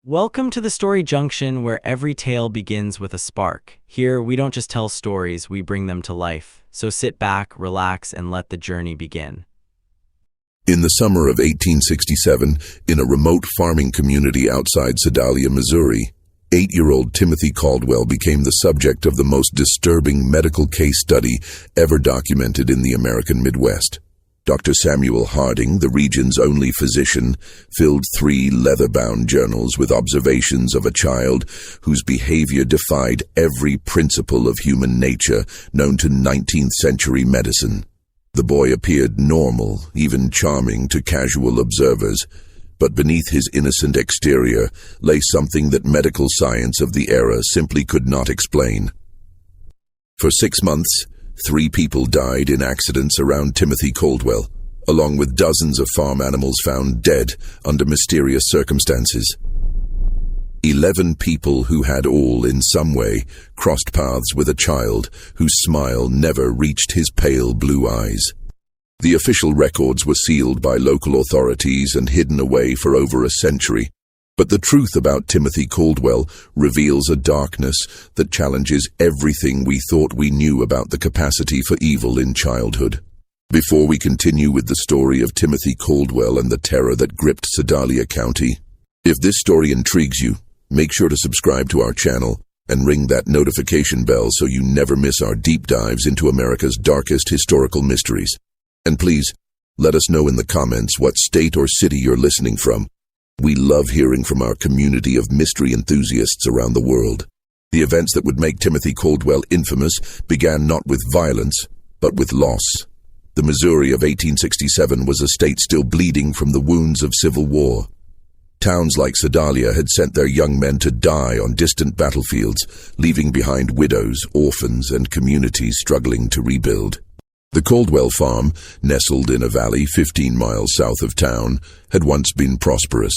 Welcome to the Story Junction, where every tale begins with a spark. Here, we don't just tell stories, we bring them to life. So sit back, relax, and let the journey begin. In the summer of 1867, in a remote farming community outside Sedalia, Missouri, 8-year-old Timothy Caldwell became the subject of the most disturbing medical case study ever documented in the American Midwest. Dr. Samuel Harding, the region's only physician, filled 3 leather-bound journals with observations of a child whose behavior defied every principle of human nature known to 19th-century medicine. The boy appeared normal, even charming to casual observers, but beneath his innocent exterior lay something that medical science of the era simply could not explain. For 6 months, 3 people died in accidents around Timothy Caldwell, along with dozens of farm animals found dead under mysterious circumstances. 11 people who had all, in some way, crossed paths with a child whose smile never reached his pale blue eyes. The official records were sealed by local authorities and hidden away for over a century. But the truth about Timothy Caldwell reveals a darkness that challenges everything we thought we knew about the capacity for evil in childhood. Before we continue with the story of Timothy Caldwell and the terror that gripped Sedalia County, if this story intrigues you, make sure to subscribe to our channel and ring that notification bell so you never miss our deep dives into America's darkest historical mysteries. And please, let us know in the comments what state or city you're listening from. We love hearing from our community of mystery enthusiasts around the world. The events that would make Timothy Caldwell infamous began not with violence, but with loss. The Missouri of 1867 was a state still bleeding from the wounds of civil war. Towns like Sedalia had sent their young men to die on distant battlefields, leaving behind widows, orphans, and communities struggling to rebuild. The Caldwell farm, nestled in a valley 15 miles south of town, had once been prosperous.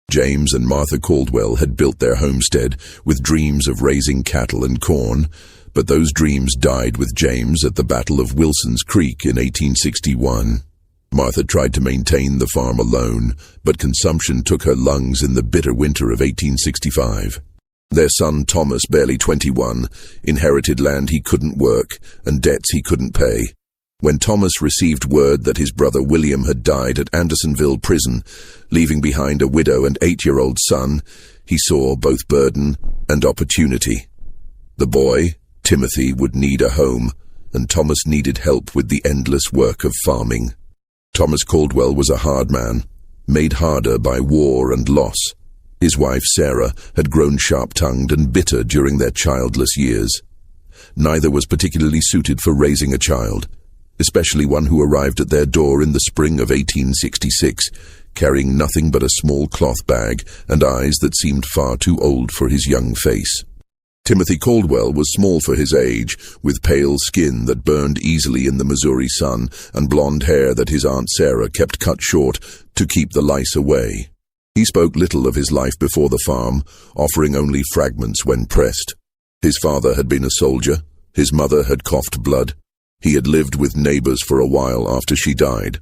James and Martha Caldwell had built their homestead with dreams of raising cattle and corn, but those dreams died with James at the Battle of Wilson's Creek in 1861. Martha tried to maintain the farm alone, but consumption took her lungs in the bitter winter of 1865. Their son Thomas, barely 21, inherited land he couldn't work and debts he couldn't pay. When Thomas received word that his brother William had died at Andersonville prison, leaving behind a widow and 8-year-old son, he saw both burden and opportunity. The boy, Timothy, would need a home, and Thomas needed help with the endless work of farming. Thomas Caldwell was a hard man, made harder by war and loss. His wife, Sarah, had grown sharp-tongued and bitter during their childless years. Neither was particularly suited for raising a child, especially one who arrived at their door in the spring of 1866, carrying nothing but a small cloth bag and eyes that seemed far too old for his young face. Timothy Caldwell was small for his age, with pale skin that burned easily in the Missouri sun and blonde hair that his Aunt Sarah kept cut short to keep the lice away. He spoke little of his life before the farm, offering only fragments when pressed. His father had been a soldier. His mother had coughed blood. He had lived with neighbors for a while after she died.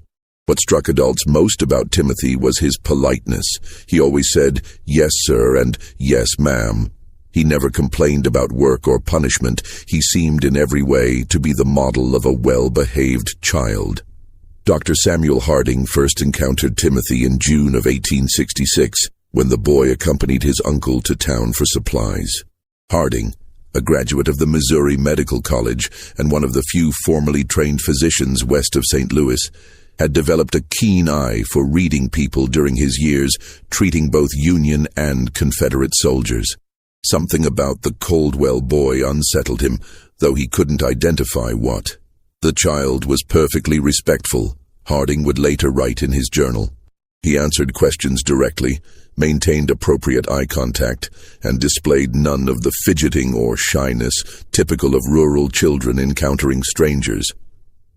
What struck adults most about Timothy was his politeness. He always said, "Yes, sir," and "Yes, ma'am." He never complained about work or punishment. He seemed in every way to be the model of a well-behaved child. Dr. Samuel Harding first encountered Timothy in June of 1866, when the boy accompanied his uncle to town for supplies. Harding, a graduate of the Missouri Medical College and one of the few formally trained physicians west of St. Louis, had developed a keen eye for reading people during his years treating both Union and Confederate soldiers. Something about the Caldwell boy unsettled him, though he couldn't identify what. The child was perfectly respectful, Harding would later write in his journal. He answered questions directly, maintained appropriate eye contact, and displayed none of the fidgeting or shyness typical of rural children encountering strangers.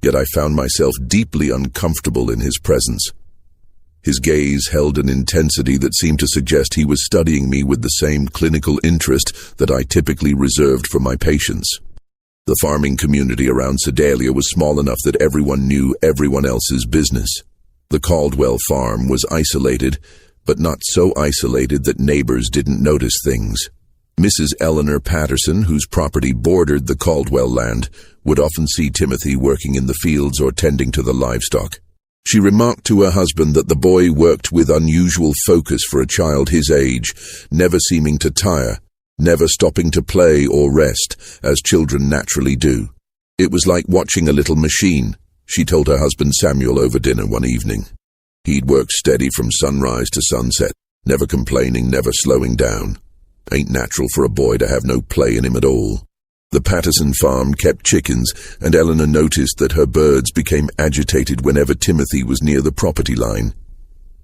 Yet I found myself deeply uncomfortable in his presence. His gaze held an intensity that seemed to suggest he was studying me with the same clinical interest that I typically reserved for my patients. The farming community around Sedalia was small enough that everyone knew everyone else's business. The Caldwell farm was isolated, but not so isolated that neighbors didn't notice things. Mrs. Eleanor Patterson, whose property bordered the Caldwell land, would often see Timothy working in the fields or tending to the livestock. She remarked to her husband that the boy worked with unusual focus for a child his age, never seeming to tire, never stopping to play or rest, as children naturally do. It was like watching a little machine, she told her husband Samuel over dinner one evening. He'd work steady from sunrise to sunset, never complaining, never slowing down. Ain't natural for a boy to have no play in him at all. The Patterson farm kept chickens, and Eleanor noticed that her birds became agitated whenever Timothy was near the property line.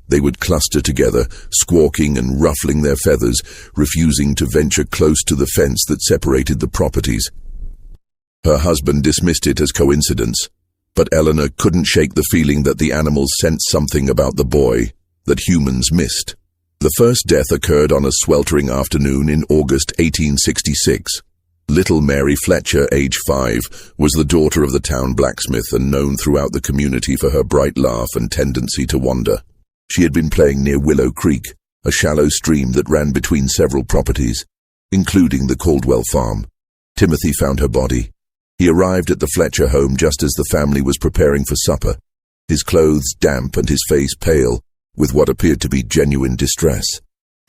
They would cluster together, squawking and ruffling their feathers, refusing to venture close to the fence that separated the properties. Her husband dismissed it as coincidence, but Eleanor couldn't shake the feeling that the animals sensed something about the boy that humans missed. The first death occurred on a sweltering afternoon in August 1866. Little Mary Fletcher, age 5, was the daughter of the town blacksmith and known throughout the community for her bright laugh and tendency to wander. She had been playing near Willow Creek, a shallow stream that ran between several properties, including the Caldwell farm. Timothy found her body. He arrived at the Fletcher home just as the family was preparing for supper, his clothes damp and his face pale, with what appeared to be genuine distress.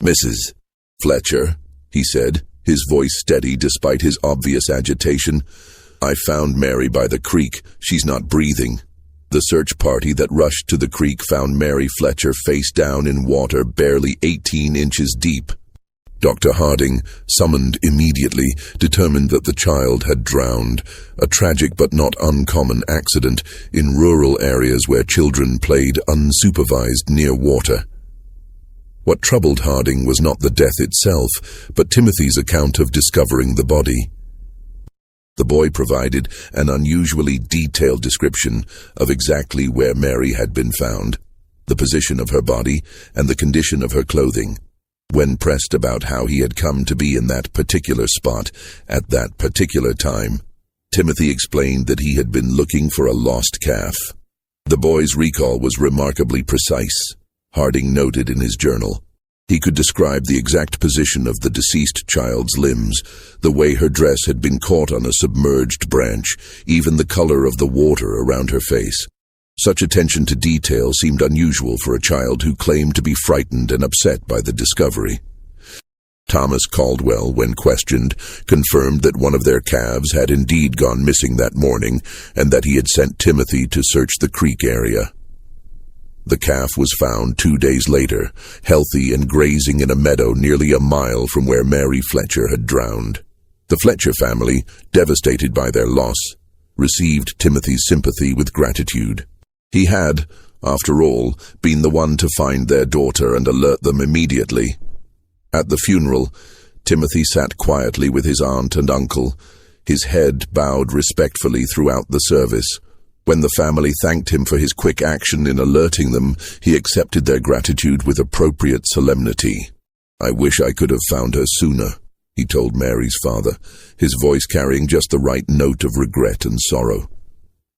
"Mrs. Fletcher," he said, his voice steady despite his obvious agitation, "I found Mary by the creek. She's not breathing." The search party that rushed to the creek found Mary Fletcher face down in water barely 18 inches deep. Dr. Harding, summoned immediately, determined that the child had drowned, a tragic but not uncommon accident in rural areas where children played unsupervised near water. What troubled Harding was not the death itself, but Timothy's account of discovering the body. The boy provided an unusually detailed description of exactly where Mary had been found, the position of her body, and the condition of her clothing. When pressed about how he had come to be in that particular spot at that particular time, Timothy explained that he had been looking for a lost calf. The boy's recall was remarkably precise, Harding noted in his journal. He could describe the exact position of the deceased child's limbs, the way her dress had been caught on a submerged branch, even the color of the water around her face. Such attention to detail seemed unusual for a child who claimed to be frightened and upset by the discovery. Thomas Caldwell, when questioned, confirmed that one of their calves had indeed gone missing that morning and that he had sent Timothy to search the creek area. The calf was found 2 days later, healthy and grazing in a meadow nearly a mile from where Mary Fletcher had drowned. The Fletcher family, devastated by their loss, received Timothy's sympathy with gratitude. He had, after all, been the one to find their daughter and alert them immediately. At the funeral, Timothy sat quietly with his aunt and uncle, his head bowed respectfully throughout the service. When the family thanked him for his quick action in alerting them, he accepted their gratitude with appropriate solemnity. "I wish I could have found her sooner," he told Mary's father, his voice carrying just the right note of regret and sorrow.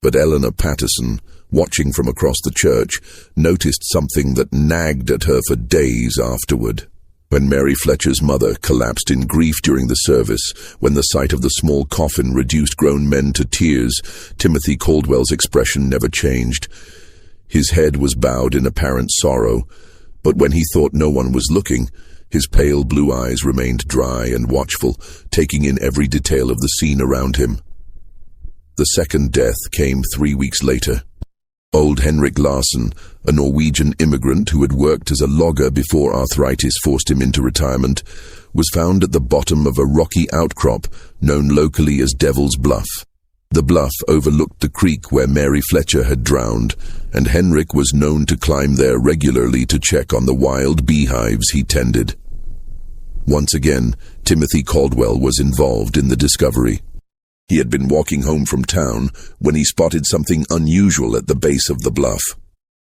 But Eleanor Patterson, watching from across the church, noticed something that nagged at her for days afterward. When Mary Fletcher's mother collapsed in grief during the service, when the sight of the small coffin reduced grown men to tears, Timothy Caldwell's expression never changed. His head was bowed in apparent sorrow, but when he thought no one was looking, his pale blue eyes remained dry and watchful, taking in every detail of the scene around him. The second death came 3 weeks later. Old Henrik Larsson, a Norwegian immigrant who had worked as a logger before arthritis forced him into retirement, was found at the bottom of a rocky outcrop known locally as Devil's Bluff. The bluff overlooked the creek where Mary Fletcher had drowned, and Henrik was known to climb there regularly to check on the wild beehives he tended. Once again, Timothy Caldwell was involved in the discovery. He had been walking home from town when he spotted something unusual at the base of the bluff.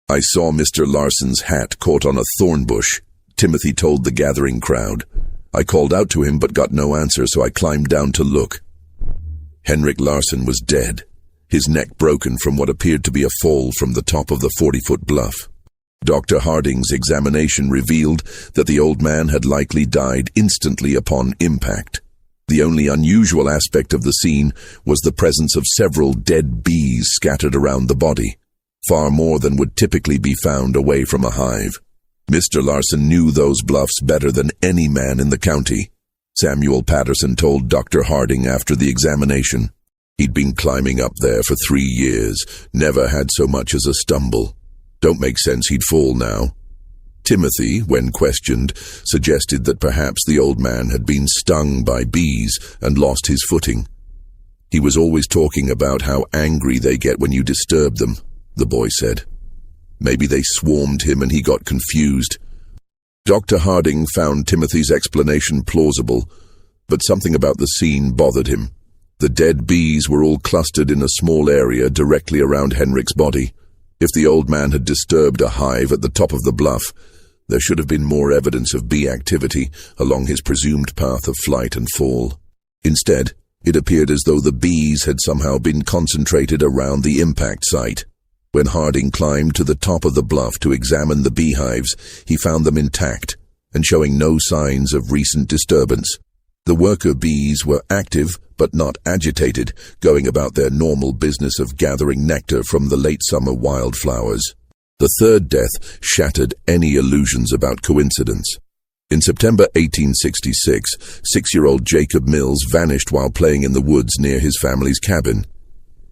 "I saw Mr. Larsson's hat caught on a thorn bush," Timothy told the gathering crowd. "I called out to him but got no answer, so I climbed down to look." Henrik Larsson was dead, his neck broken from what appeared to be a fall from the top of the 40-foot bluff. Dr. Harding's examination revealed that the old man had likely died instantly upon impact. The only unusual aspect of the scene was the presence of several dead bees scattered around the body, far more than would typically be found away from a hive. Mr. Larson knew those bluffs better than any man in the county, Samuel Patterson told Dr. Harding after the examination. He'd been climbing up there for 3 years, never had so much as a stumble. Don't make sense he'd fall now. Timothy, when questioned, suggested that perhaps the old man had been stung by bees and lost his footing. He was always talking about how angry they get when you disturb them, the boy said. Maybe they swarmed him and he got confused. Dr. Harding found Timothy's explanation plausible, but something about the scene bothered him. The dead bees were all clustered in a small area directly around Henrik's body. If the old man had disturbed a hive at the top of the bluff, there should have been more evidence of bee activity along his presumed path of flight and fall. Instead, it appeared as though the bees had somehow been concentrated around the impact site. When Harding climbed to the top of the bluff to examine the beehives, he found them intact and showing no signs of recent disturbance. The worker bees were active but not agitated, going about their normal business of gathering nectar from the late summer wildflowers. The third death shattered any illusions about coincidence. In September 1866, 6-year-old Jacob Mills vanished while playing in the woods near his family's cabin.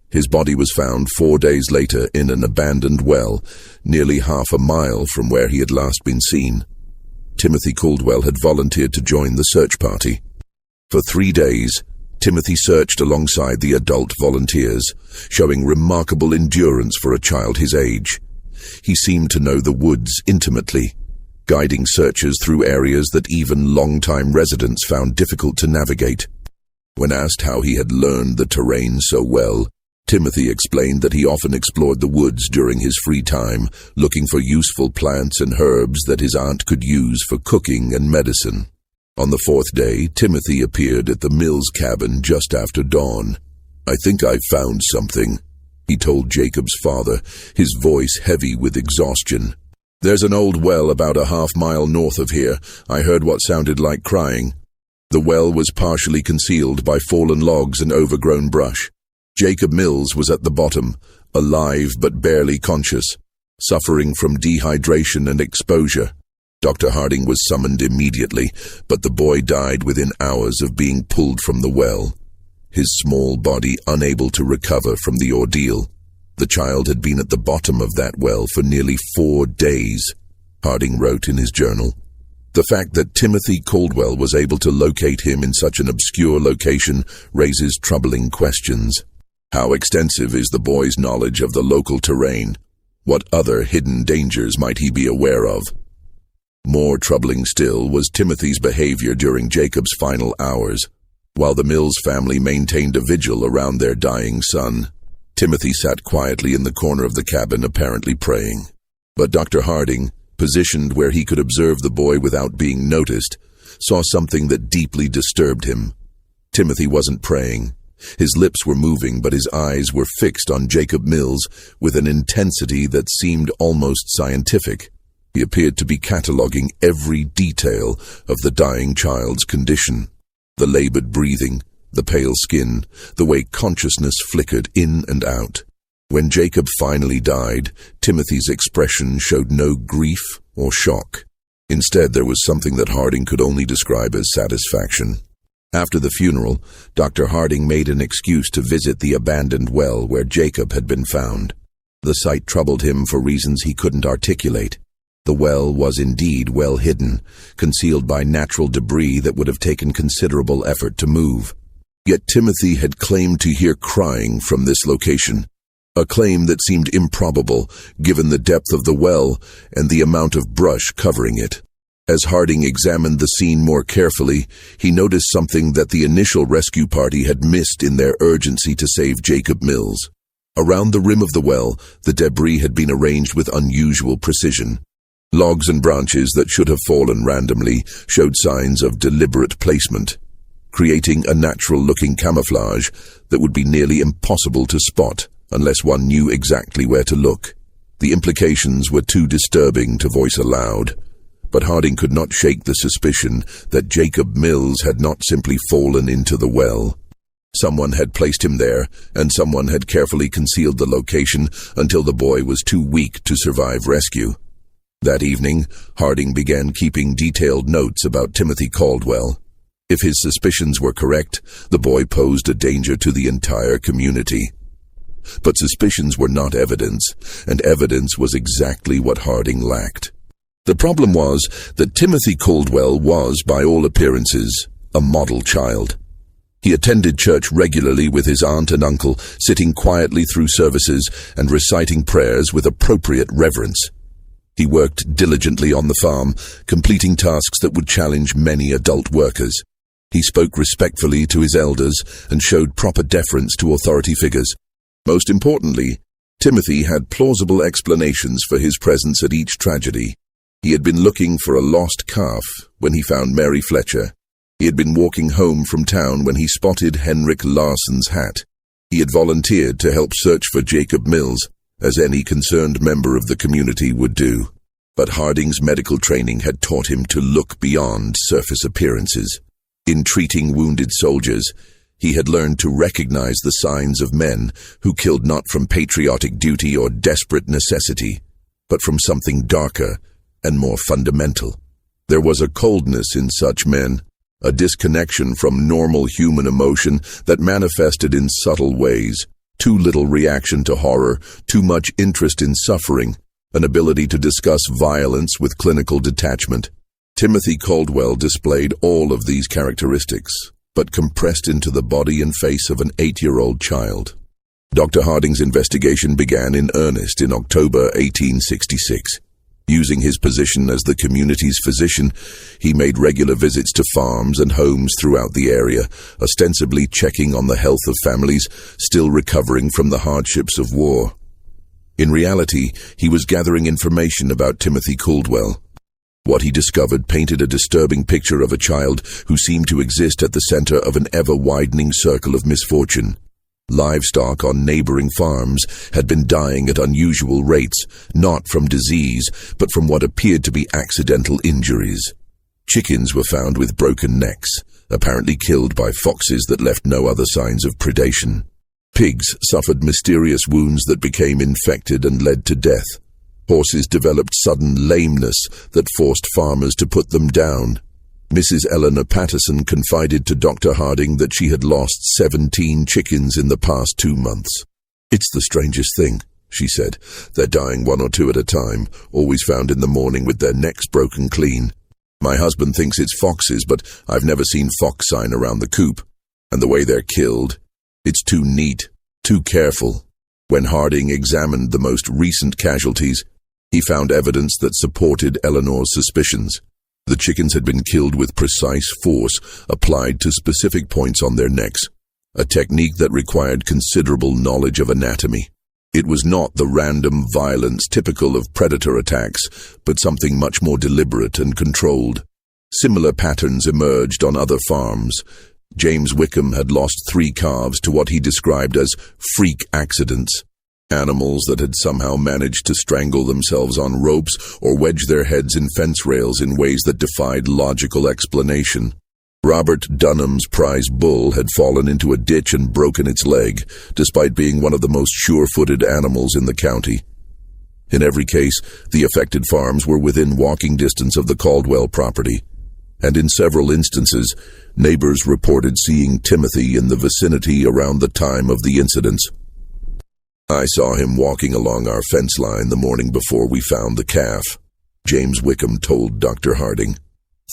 His body was found 4 days later in an abandoned well, nearly half a mile from where he had last been seen. Timothy Caldwell had volunteered to join the search party. For 3 days, Timothy searched alongside the adult volunteers, showing remarkable endurance for a child his age. He seemed to know the woods intimately, guiding searchers through areas that even long-time residents found difficult to navigate. When asked how he had learned the terrain so well, Timothy explained that he often explored the woods during his free time, looking for useful plants and herbs that his aunt could use for cooking and medicine. On the 4th day, Timothy appeared at the Mills cabin just after dawn. "I think I've found something," he told Jacob's father, his voice heavy with exhaustion. "There's an old well about a half-mile north of here. I heard what sounded like crying." The well was partially concealed by fallen logs and overgrown brush. Jacob Mills was at the bottom, alive but barely conscious, suffering from dehydration and exposure. Dr. Harding was summoned immediately, but the boy died within hours of being pulled from the well, his small body unable to recover from the ordeal. The child had been at the bottom of that well for nearly 4 days, Harding wrote in his journal. The fact that Timothy Caldwell was able to locate him in such an obscure location raises troubling questions. How extensive is the boy's knowledge of the local terrain? What other hidden dangers might he be aware of? More troubling still was Timothy's behavior during Jacob's final hours. While the Mills family maintained a vigil around their dying son, Timothy sat quietly in the corner of the cabin, apparently praying. But Dr. Harding, positioned where he could observe the boy without being noticed, saw something that deeply disturbed him. Timothy wasn't praying. His lips were moving, but his eyes were fixed on Jacob Mills with an intensity that seemed almost scientific. He appeared to be cataloging every detail of the dying child's condition. The labored breathing, the pale skin, the way consciousness flickered in and out. When Jacob finally died, Timothy's expression showed no grief or shock. Instead, there was something that Harding could only describe as satisfaction. After the funeral, Dr. Harding made an excuse to visit the abandoned well where Jacob had been found. The site troubled him for reasons he couldn't articulate. The well was indeed well hidden, concealed by natural debris that would have taken considerable effort to move. Yet Timothy had claimed to hear crying from this location, a claim that seemed improbable given the depth of the well and the amount of brush covering it. As Harding examined the scene more carefully, he noticed something that the initial rescue party had missed in their urgency to save Jacob Mills. Around the rim of the well, the debris had been arranged with unusual precision. Logs and branches that should have fallen randomly showed signs of deliberate placement, creating a natural-looking camouflage that would be nearly impossible to spot unless one knew exactly where to look. The implications were too disturbing to voice aloud, but Harding could not shake the suspicion that Jacob Mills had not simply fallen into the well. Someone had placed him there, and someone had carefully concealed the location until the boy was too weak to survive rescue. That evening, Harding began keeping detailed notes about Timothy Caldwell. If his suspicions were correct, the boy posed a danger to the entire community. But suspicions were not evidence, and evidence was exactly what Harding lacked. The problem was that Timothy Caldwell was, by all appearances, a model child. He attended church regularly with his aunt and uncle, sitting quietly through services and reciting prayers with appropriate reverence. He worked diligently on the farm, completing tasks that would challenge many adult workers. He spoke respectfully to his elders and showed proper deference to authority figures. Most importantly, Timothy had plausible explanations for his presence at each tragedy. He had been looking for a lost calf when he found Mary Fletcher. He had been walking home from town when he spotted Henrik Larsson's hat. He had volunteered to help search for Jacob Mills, as any concerned member of the community would do. But Harding's medical training had taught him to look beyond surface appearances. In treating wounded soldiers, he had learned to recognize the signs of men who killed not from patriotic duty or desperate necessity, but from something darker and more fundamental. There was a coldness in such men, a disconnection from normal human emotion that manifested in subtle ways: too little reaction to horror, too much interest in suffering, an ability to discuss violence with clinical detachment. Timothy Caldwell displayed all of these characteristics, but compressed into the body and face of an 8-year-old child. Dr. Harding's investigation began in earnest in October 1866. Using his position as the community's physician, he made regular visits to farms and homes throughout the area, ostensibly checking on the health of families still recovering from the hardships of war. In reality, he was gathering information about Timothy Caldwell. What he discovered painted a disturbing picture of a child who seemed to exist at the center of an ever-widening circle of misfortune. Livestock on neighboring farms had been dying at unusual rates, not from disease, but from what appeared to be accidental injuries. Chickens were found with broken necks, apparently killed by foxes that left no other signs of predation. Pigs suffered mysterious wounds that became infected and led to death. Horses developed sudden lameness that forced farmers to put them down. Mrs. Eleanor Patterson confided to Dr. Harding that she had lost 17 chickens in the past 2 months. "It's the strangest thing," she said. "They're dying 1 or 2 at a time, always found in the morning with their necks broken clean. My husband thinks it's foxes, but I've never seen fox sign around the coop. And the way they're killed, it's too neat, too careful." When Harding examined the most recent casualties, he found evidence that supported Eleanor's suspicions. The chickens had been killed with precise force applied to specific points on their necks, a technique that required considerable knowledge of anatomy. It was not the random violence typical of predator attacks, but something much more deliberate and controlled. Similar patterns emerged on other farms. James Wickham had lost 3 calves to what he described as freak accidents. Animals that had somehow managed to strangle themselves on ropes or wedge their heads in fence rails in ways that defied logical explanation. Robert Dunham's prize bull had fallen into a ditch and broken its leg, despite being one of the most sure-footed animals in the county. In every case, the affected farms were within walking distance of the Caldwell property, and in several instances, neighbors reported seeing Timothy in the vicinity around the time of the incidents. "I saw him walking along our fence line the morning before we found the calf," James Wickham told Dr. Harding.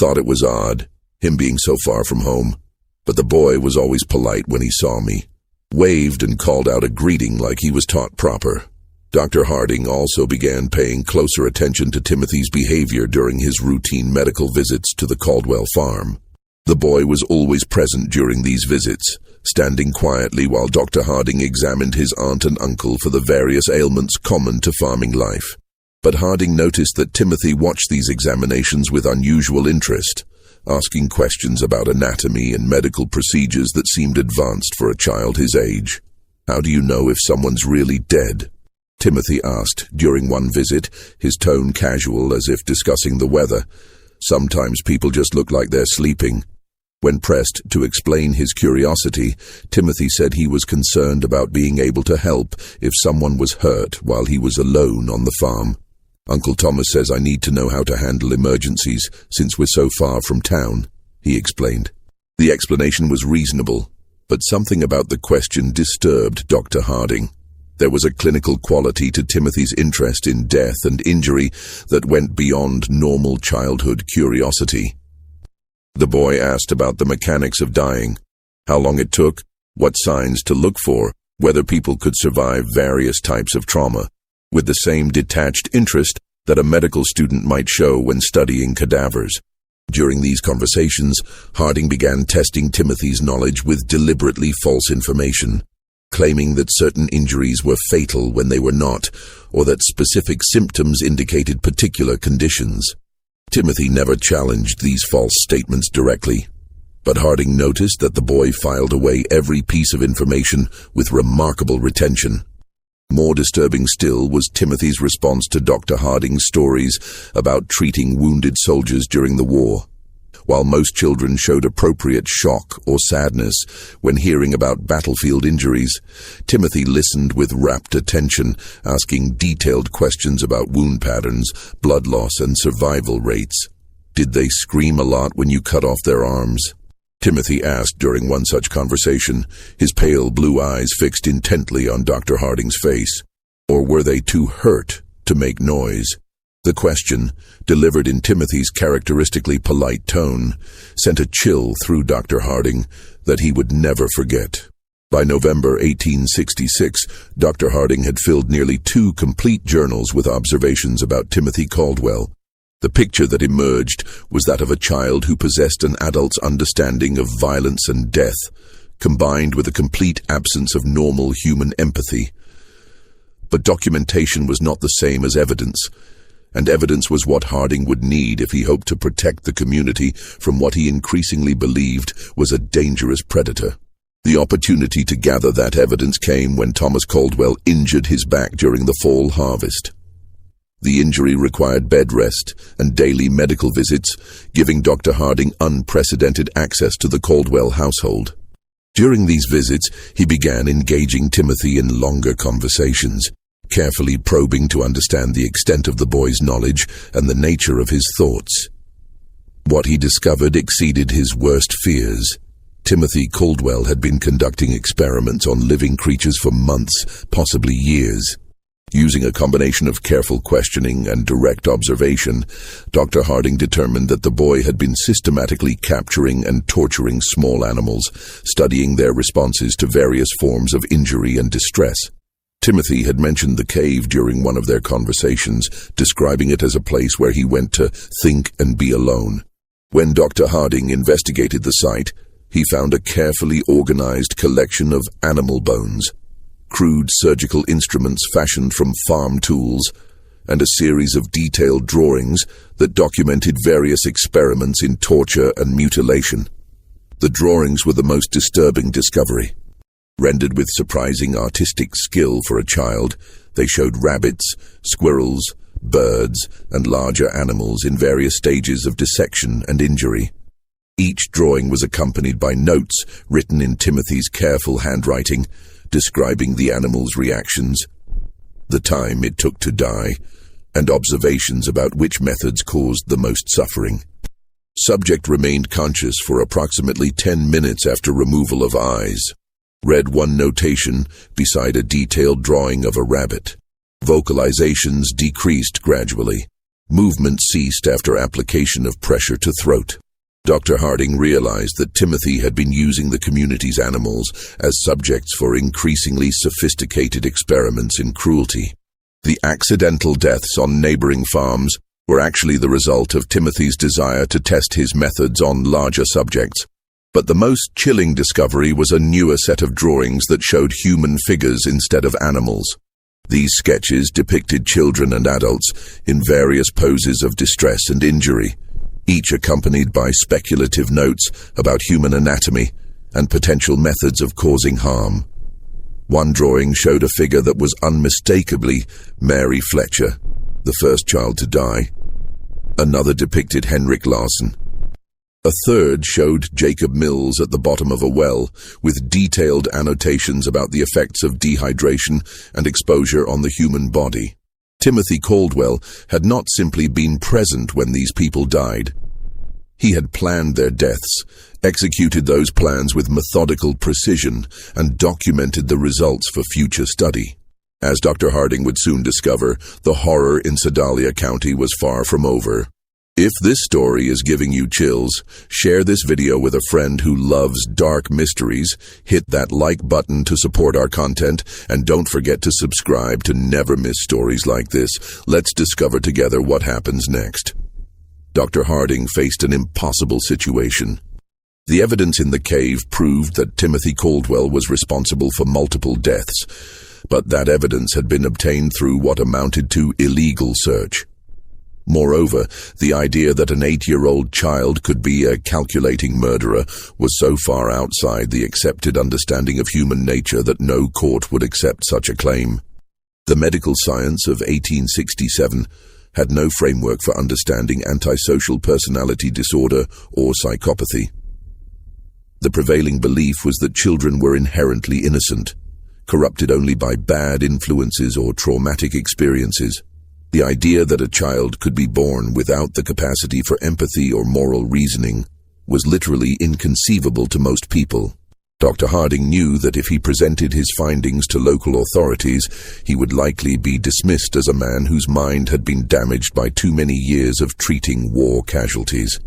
"Thought it was odd, him being so far from home, but the boy was always polite when he saw me. Waved and called out a greeting like he was taught proper." Dr. Harding also began paying closer attention to Timothy's behavior during his routine medical visits to the Caldwell farm. The boy was always present during these visits, standing quietly while Dr. Harding examined his aunt and uncle for the various ailments common to farming life. But Harding noticed that Timothy watched these examinations with unusual interest, asking questions about anatomy and medical procedures that seemed advanced for a child his age. "How do you know if someone's really dead?" Timothy asked during one visit, his tone casual as if discussing the weather. Sometimes people just look like they're sleeping. When pressed to explain his curiosity, Timothy said he was concerned about being able to help if someone was hurt while he was alone on the farm. Uncle Thomas says I need to know how to handle emergencies since we're so far from town, he explained. The explanation was reasonable, but something about the question disturbed Dr. Harding. There was a clinical quality to Timothy's interest in death and injury that went beyond normal childhood curiosity. The boy asked about the mechanics of dying, how long it took, what signs to look for, whether people could survive various types of trauma, with the same detached interest that a medical student might show when studying cadavers. During these conversations, Harding began testing Timothy's knowledge with deliberately false information, claiming that certain injuries were fatal when they were not, or that specific symptoms indicated particular conditions. Timothy never challenged these false statements directly, but Harding noticed that the boy filed away every piece of information with remarkable retention. More disturbing still was Timothy's response to Dr. Harding's stories about treating wounded soldiers during the war. While most children showed appropriate shock or sadness when hearing about battlefield injuries, Timothy listened with rapt attention, asking detailed questions about wound patterns, blood loss, and survival rates. "Did they scream a lot when you cut off their arms?" Timothy asked during one such conversation, his pale blue eyes fixed intently on Dr. Harding's face. "Or were they too hurt to make noise?" The question, delivered in Timothy's characteristically polite tone, sent a chill through Dr. Harding that he would never forget. By November 1866, Dr. Harding had filled nearly 2 complete journals with observations about Timothy Caldwell. The picture that emerged was that of a child who possessed an adult's understanding of violence and death, combined with a complete absence of normal human empathy. But documentation was not the same as evidence, and evidence was what Harding would need if he hoped to protect the community from what he increasingly believed was a dangerous predator. The opportunity to gather that evidence came when Thomas Caldwell injured his back during the fall harvest. The injury required bed rest and daily medical visits, giving Dr. Harding unprecedented access to the Caldwell household. During these visits, he began engaging Timothy in longer conversations, carefully probing to understand the extent of the boy's knowledge and the nature of his thoughts. What he discovered exceeded his worst fears. Timothy Caldwell had been conducting experiments on living creatures for months, possibly years. Using a combination of careful questioning and direct observation, Dr. Harding determined that the boy had been systematically capturing and torturing small animals, studying their responses to various forms of injury and distress. Timothy had mentioned the cave during one of their conversations, describing it as a place where he went to think and be alone. When Dr. Harding investigated the site, he found a carefully organized collection of animal bones, crude surgical instruments fashioned from farm tools, and a series of detailed drawings that documented various experiments in torture and mutilation. The drawings were the most disturbing discovery. Rendered with surprising artistic skill for a child, they showed rabbits, squirrels, birds, and larger animals in various stages of dissection and injury. Each drawing was accompanied by notes written in Timothy's careful handwriting, describing the animal's reactions, the time it took to die, and observations about which methods caused the most suffering. Subject remained conscious for approximately 10 minutes after removal of eyes. Read one notation beside a detailed drawing of a rabbit. Vocalizations decreased gradually. Movement ceased after application of pressure to throat. Dr. Harding realized that Timothy had been using the community's animals as subjects for increasingly sophisticated experiments in cruelty. The accidental deaths on neighboring farms were actually the result of Timothy's desire to test his methods on larger subjects. But the most chilling discovery was a newer set of drawings that showed human figures instead of animals. These sketches depicted children and adults in various poses of distress and injury, each accompanied by speculative notes about human anatomy and potential methods of causing harm. One drawing showed a figure that was unmistakably Mary Fletcher, the first child to die. Another depicted Henrik Larsen. A third showed Jacob Mills at the bottom of a well, with detailed annotations about the effects of dehydration and exposure on the human body. Timothy Caldwell had not simply been present when these people died. He had planned their deaths, executed those plans with methodical precision, and documented the results for future study. As Dr. Harding would soon discover, the horror in Sedalia County was far from over. If this story is giving you chills, share this video with a friend who loves dark mysteries, hit that like button to support our content, and don't forget to subscribe to never miss stories like this. Let's discover together what happens next. Dr. Harding faced an impossible situation. The evidence in the cave proved that Timothy Caldwell was responsible for multiple deaths, but that evidence had been obtained through what amounted to illegal search. Moreover, the idea that an 8-year-old child could be a calculating murderer was so far outside the accepted understanding of human nature that no court would accept such a claim. The medical science of 1867 had no framework for understanding antisocial personality disorder or psychopathy. The prevailing belief was that children were inherently innocent, corrupted only by bad influences or traumatic experiences. The idea that a child could be born without the capacity for empathy or moral reasoning was literally inconceivable to most people. Dr. Harding knew that if he presented his findings to local authorities, he would likely be dismissed as a man whose mind had been damaged by too many years of treating war casualties.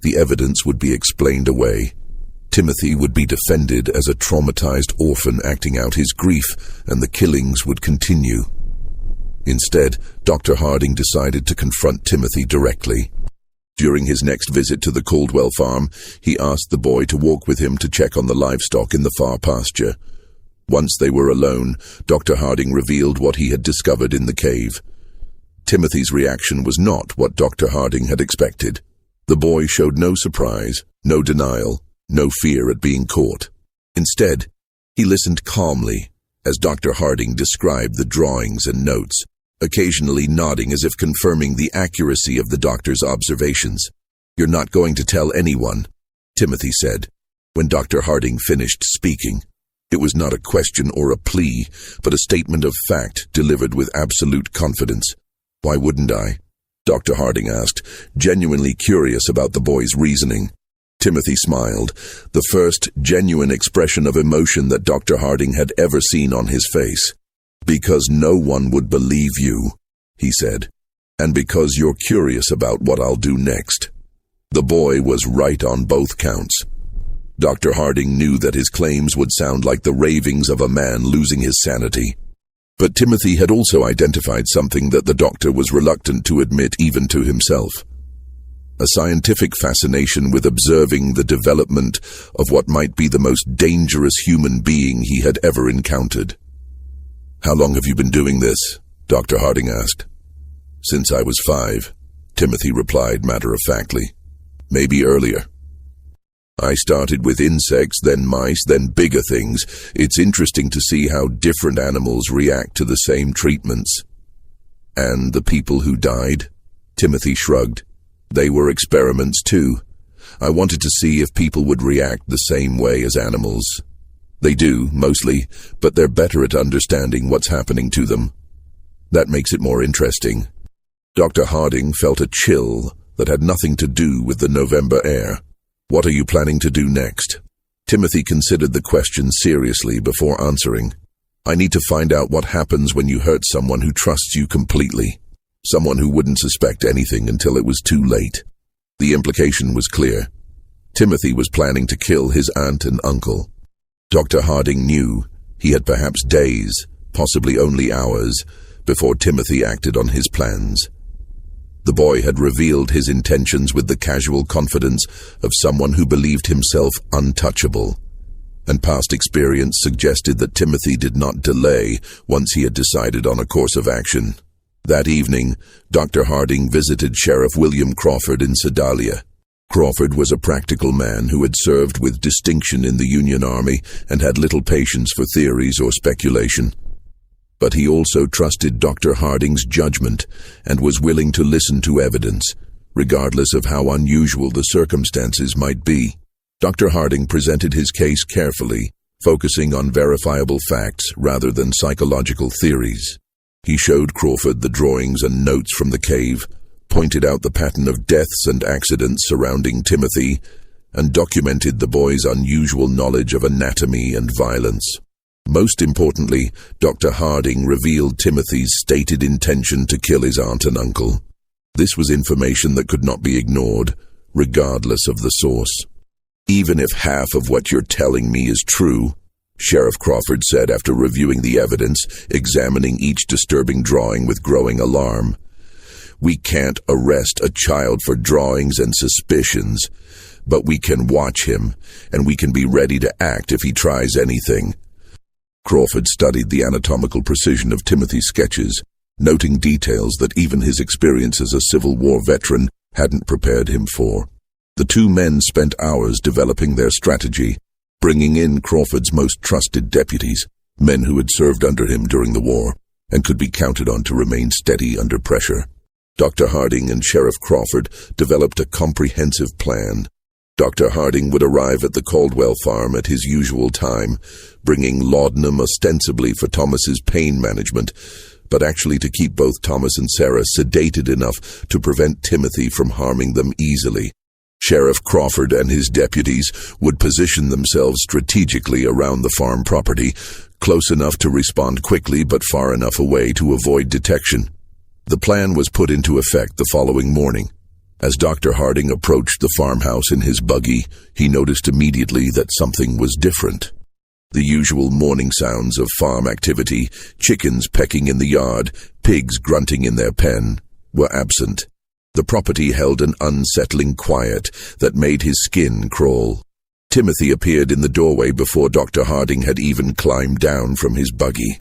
The evidence would be explained away. Timothy would be defended as a traumatized orphan acting out his grief, and the killings would continue. Instead, Dr. Harding decided to confront Timothy directly. During his next visit to the Caldwell farm, he asked the boy to walk with him to check on the livestock in the far pasture. Once they were alone, Dr. Harding revealed what he had discovered in the cave. Timothy's reaction was not what Dr. Harding had expected. The boy showed no surprise, no denial, no fear at being caught. Instead, he listened calmly as Dr. Harding described the drawings and notes, occasionally nodding as if confirming the accuracy of the doctor's observations. "You're not going to tell anyone," Timothy said, when Dr. Harding finished speaking. It was not a question or a plea, but a statement of fact delivered with absolute confidence. "Why wouldn't I?" Dr. Harding asked, genuinely curious about the boy's reasoning. Timothy smiled, the first genuine expression of emotion that Dr. Harding had ever seen on his face. "Because no one would believe you," he said, "and because you're curious about what I'll do next." The boy was right on both counts. Dr. Harding knew that his claims would sound like the ravings of a man losing his sanity. But Timothy had also identified something that the doctor was reluctant to admit even to himself. A scientific fascination with observing the development of what might be the most dangerous human being he had ever encountered. "How long have you been doing this?" Dr. Harding asked. "Since I was 5, Timothy replied matter-of-factly. "Maybe earlier. I started with insects, then mice, then bigger things. It's interesting to see how different animals react to the same treatments." "And the people who died?" Timothy shrugged. "They were experiments too. I wanted to see if people would react the same way as animals. They do, mostly, but they're better at understanding what's happening to them. That makes it more interesting." Dr. Harding felt a chill that had nothing to do with the November air. "What are you planning to do next?" Timothy considered the question seriously before answering. "I need to find out what happens when you hurt someone who trusts you completely. Someone who wouldn't suspect anything until it was too late." The implication was clear. Timothy was planning to kill his aunt and uncle. Dr. Harding knew he had perhaps days, possibly only hours, before Timothy acted on his plans. The boy had revealed his intentions with the casual confidence of someone who believed himself untouchable, and past experience suggested that Timothy did not delay once he had decided on a course of action. That evening, Dr. Harding visited Sheriff William Crawford in Sedalia. Crawford was a practical man who had served with distinction in the Union Army and had little patience for theories or speculation. But he also trusted Dr. Harding's judgment and was willing to listen to evidence, regardless of how unusual the circumstances might be. Dr. Harding presented his case carefully, focusing on verifiable facts rather than psychological theories. He showed Crawford the drawings and notes from the cave, pointed out the pattern of deaths and accidents surrounding Timothy, and documented the boy's unusual knowledge of anatomy and violence. Most importantly, Dr. Harding revealed Timothy's stated intention to kill his aunt and uncle. This was information that could not be ignored, regardless of the source. "Even if half of what you're telling me is true," Sheriff Crawford said after reviewing the evidence, examining each disturbing drawing with growing alarm, "we can't arrest a child for drawings and suspicions, but we can watch him, and we can be ready to act if he tries anything." Crawford studied the anatomical precision of Timothy's sketches, noting details that even his experience as a Civil War veteran hadn't prepared him for. The two men spent hours developing their strategy, bringing in Crawford's most trusted deputies, men who had served under him during the war, and could be counted on to remain steady under pressure. Dr. Harding and Sheriff Crawford developed a comprehensive plan. Dr. Harding would arrive at the Caldwell farm at his usual time, bringing laudanum ostensibly for Thomas's pain management, but actually to keep both Thomas and Sarah sedated enough to prevent Timothy from harming them easily. Sheriff Crawford and his deputies would position themselves strategically around the farm property, close enough to respond quickly but far enough away to avoid detection. The plan was put into effect the following morning. As Dr. Harding approached the farmhouse in his buggy, he noticed immediately that something was different. The usual morning sounds of farm activity, chickens pecking in the yard, pigs grunting in their pen, were absent. The property held an unsettling quiet that made his skin crawl. Timothy appeared in the doorway before Dr. Harding had even climbed down from his buggy.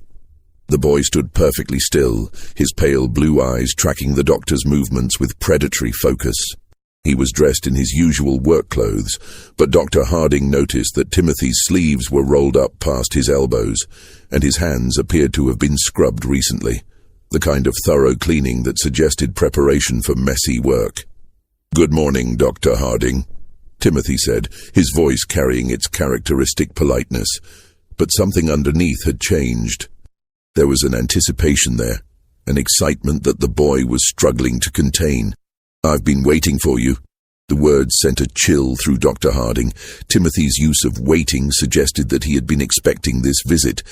The boy stood perfectly still, his pale blue eyes tracking the doctor's movements with predatory focus. He was dressed in his usual work clothes, but Dr. Harding noticed that Timothy's sleeves were rolled up past his elbows, and his hands appeared to have been scrubbed recently, the kind of thorough cleaning that suggested preparation for messy work. "Good morning, Dr. Harding," Timothy said, his voice carrying its characteristic politeness, but something underneath had changed. There was an anticipation there, an excitement that the boy was struggling to contain. "I've been waiting for you." The words sent a chill through Dr. Harding. Timothy's use of waiting suggested that he had been expecting this visit,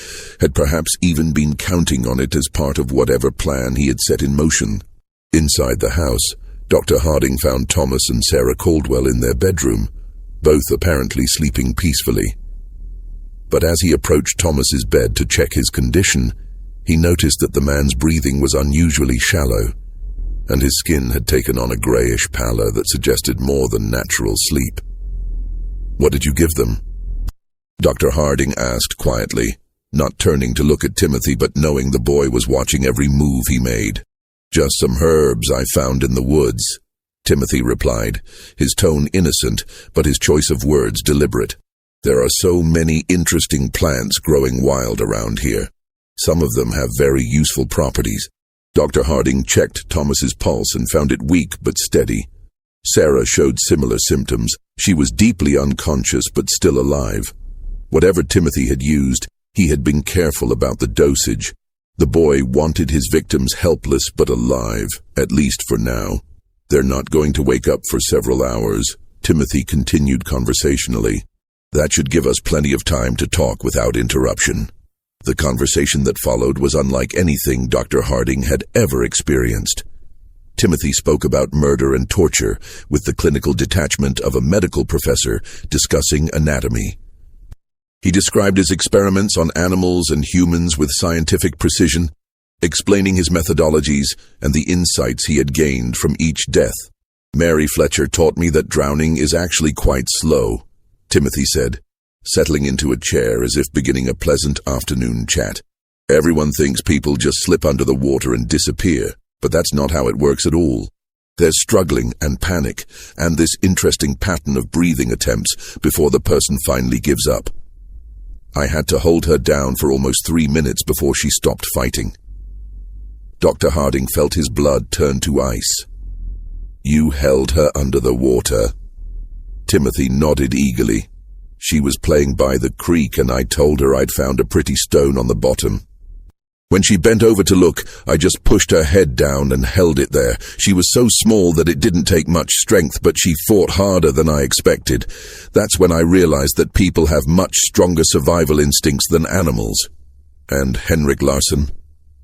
had perhaps even been counting on it as part of whatever plan he had set in motion. Inside the house, Dr. Harding found Thomas and Sarah Caldwell in their bedroom, both apparently sleeping peacefully. But as he approached Thomas's bed to check his condition, he noticed that the man's breathing was unusually shallow, and his skin had taken on a grayish pallor that suggested more than natural sleep. "What did you give them?" Dr. Harding asked quietly, not turning to look at Timothy but knowing the boy was watching every move he made. "Just some herbs I found in the woods," Timothy replied, his tone innocent but his choice of words deliberate. "There are so many interesting plants growing wild around here. Some of them have very useful properties." Dr. Harding checked Thomas's pulse and found it weak but steady. Sarah showed similar symptoms. She was deeply unconscious but still alive. Whatever Timothy had used, he had been careful about the dosage. The boy wanted his victims helpless but alive, at least for now. "They're not going to wake up for several hours," Timothy continued conversationally. "That should give us plenty of time to talk without interruption." The conversation that followed was unlike anything Dr. Harding had ever experienced. Timothy spoke about murder and torture with the clinical detachment of a medical professor discussing anatomy. He described his experiments on animals and humans with scientific precision, explaining his methodologies and the insights he had gained from each death. "Mary Fletcher taught me that drowning is actually quite slow," Timothy said, settling into a chair as if beginning a pleasant afternoon chat. "Everyone thinks people just slip under the water and disappear, but that's not how it works at all. There's struggling and panic, and this interesting pattern of breathing attempts before the person finally gives up. I had to hold her down for almost 3 minutes before she stopped fighting. Dr. Harding felt his blood turn to ice. You held her under the water. Timothy nodded eagerly. She was playing by the creek, and I told her I'd found a pretty stone on the bottom. When she bent over to look, I just pushed her head down and held it there. She was so small that it didn't take much strength, but she fought harder than I expected. That's when I realized that people have much stronger survival instincts than animals. And Henrik Larsson?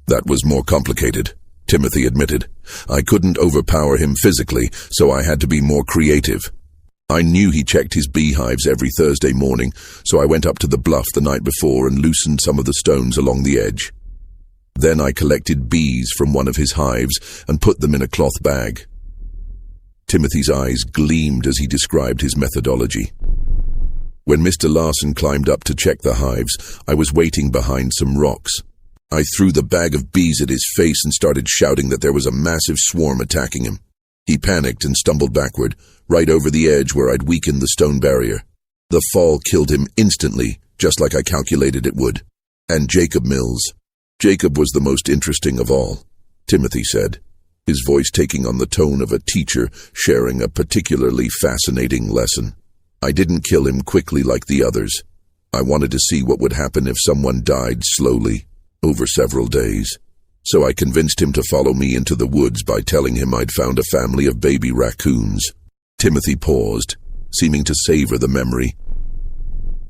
That was more complicated, Timothy admitted. I couldn't overpower him physically, so I had to be more creative. I knew he checked his beehives every Thursday morning, so I went up to the bluff the night before and loosened some of the stones along the edge. Then I collected bees from one of his hives and put them in a cloth bag. Timothy's eyes gleamed as he described his methodology. When Mr. Larsson climbed up to check the hives, I was waiting behind some rocks. I threw the bag of bees at his face and started shouting that there was a massive swarm attacking him. He panicked and stumbled backward, right over the edge where I'd weakened the stone barrier. The fall killed him instantly, just like I calculated it would. And Jacob Mills. Jacob was the most interesting of all, Timothy said, his voice taking on the tone of a teacher sharing a particularly fascinating lesson. I didn't kill him quickly like the others. I wanted to see what would happen if someone died slowly, over several days. So I convinced him to follow me into the woods by telling him I'd found a family of baby raccoons. Timothy paused, seeming to savor the memory.